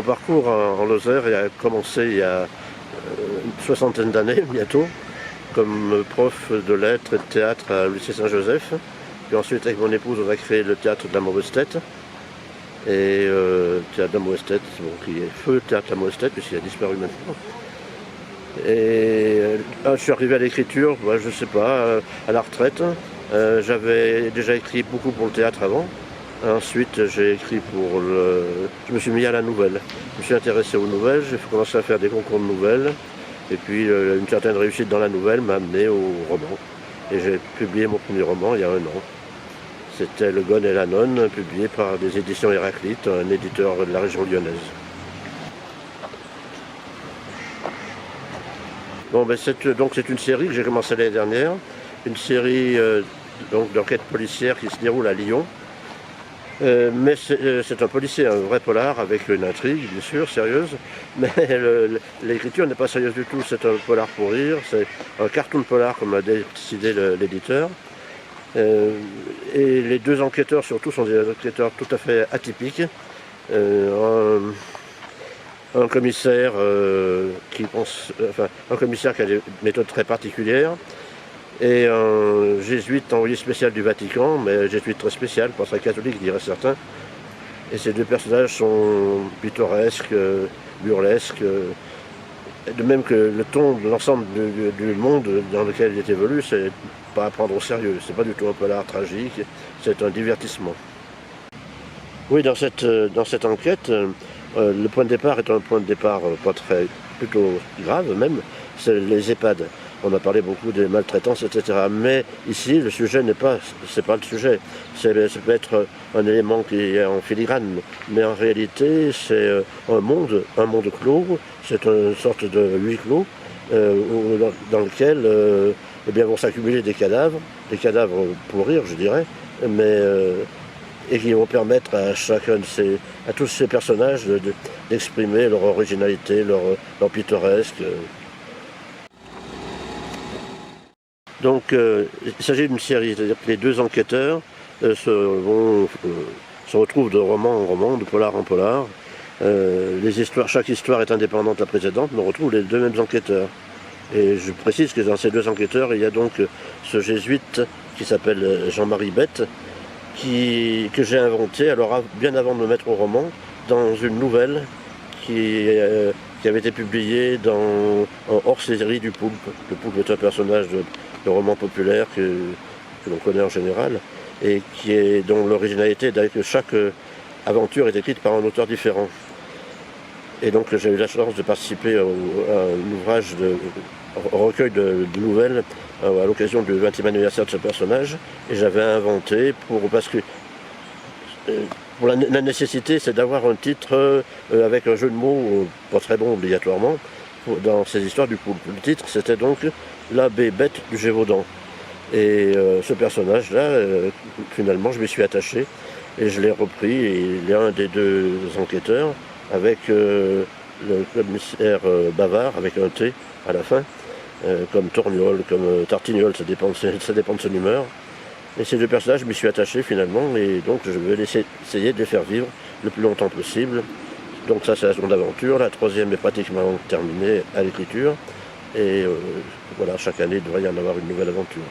Mon parcours en Lozère a commencé il y a une soixantaine d'années bientôt, comme prof de lettres et de théâtre à lycée Saint-Joseph. Puis ensuite, avec mon épouse, on a créé le théâtre de la Mauvaise Tête. Et le théâtre de la Mauvaise Tête, qui est feu théâtre de la Mauvaise Tête, puisqu'il a disparu maintenant. Et je suis arrivé à l'écriture, je sais pas, à la retraite. J'avais déjà écrit beaucoup pour le théâtre avant. Ensuite, j'ai écrit je me suis mis à la nouvelle. Je me suis intéressé aux nouvelles, j'ai commencé à faire des concours de nouvelles. Et puis, une certaine réussite dans la nouvelle m'a amené au roman. Et j'ai publié mon premier roman il y a 1 an. C'était Le Gone et la Nonne, publié par des éditions Héraclite, un éditeur de la région lyonnaise. Bon, c'est une série que j'ai commencé l'année dernière. Une série d'enquête policière qui se déroule à Lyon. Mais c'est un policier, un vrai polar, avec une intrigue, bien sûr, sérieuse. Mais l'écriture n'est pas sérieuse du tout. C'est un polar pour rire. C'est un cartoon polar, comme a décidé l'éditeur. Et les 2 enquêteurs, surtout, sont des enquêteurs tout à fait atypiques. Un commissaire un commissaire qui a des méthodes très particulières. Et un jésuite envoyé spécial du Vatican, mais jésuite très spécial, pas très catholique, diraient certains. Et ces 2 personnages sont pittoresques, burlesques, de même que le ton de l'ensemble du monde dans lequel il évolue, c'est pas à prendre au sérieux. C'est pas du tout un polar tragique, c'est un divertissement. Oui, dans cette enquête, le point de départ est un point de départ plutôt grave même, c'est les EHPAD. On a parlé beaucoup des maltraitances, etc. Mais ici, le sujet c'est pas le sujet. Ça peut être un élément qui est en filigrane. Mais en réalité, c'est un monde clos. C'est une sorte de huis clos dans lequel vont s'accumuler des cadavres pour rire, je dirais, et qui vont permettre à tous ces personnages d'exprimer leur originalité, leur pittoresque. Donc il s'agit d'une série, c'est-à-dire que les 2 enquêteurs se retrouvent de roman en roman, de polar en polar. Chaque histoire est indépendante de la précédente, mais on retrouve les 2 mêmes enquêteurs. Et je précise que dans ces 2 enquêteurs, il y a donc ce jésuite qui s'appelle Jean-Marie Bette, que j'ai inventé, alors bien avant de me mettre au roman, dans une nouvelle qui avait été publiée en hors-série du Poulpe. Le Poulpe est un personnage de roman populaire que l'on connaît en général, et dont l'originalité est que chaque aventure est écrite par un auteur différent. Et donc j'ai eu la chance de participer à un recueil de nouvelles à l'occasion du 20e anniversaire de ce personnage, et j'avais inventé parce que pour la nécessité, c'est d'avoir un titre avec un jeu de mots pas très bon obligatoirement dans ces histoires du Poulpe. Le titre, c'était donc l'abbé Bette du Gévaudan. Et ce personnage-là, finalement, je m'y suis attaché et je l'ai repris. Et il y a un des 2 enquêteurs avec le commissaire bavard, avec un T à la fin, comme Tourniol, comme Tartignol, ça dépend de son humeur. Et ces 2 personnages, je m'y suis attaché finalement, et donc je vais essayer de les faire vivre le plus longtemps possible. Donc ça, c'est la seconde aventure. La 3e est pratiquement terminée à l'écriture. Et voilà, chaque année, il devrait y en avoir une nouvelle aventure.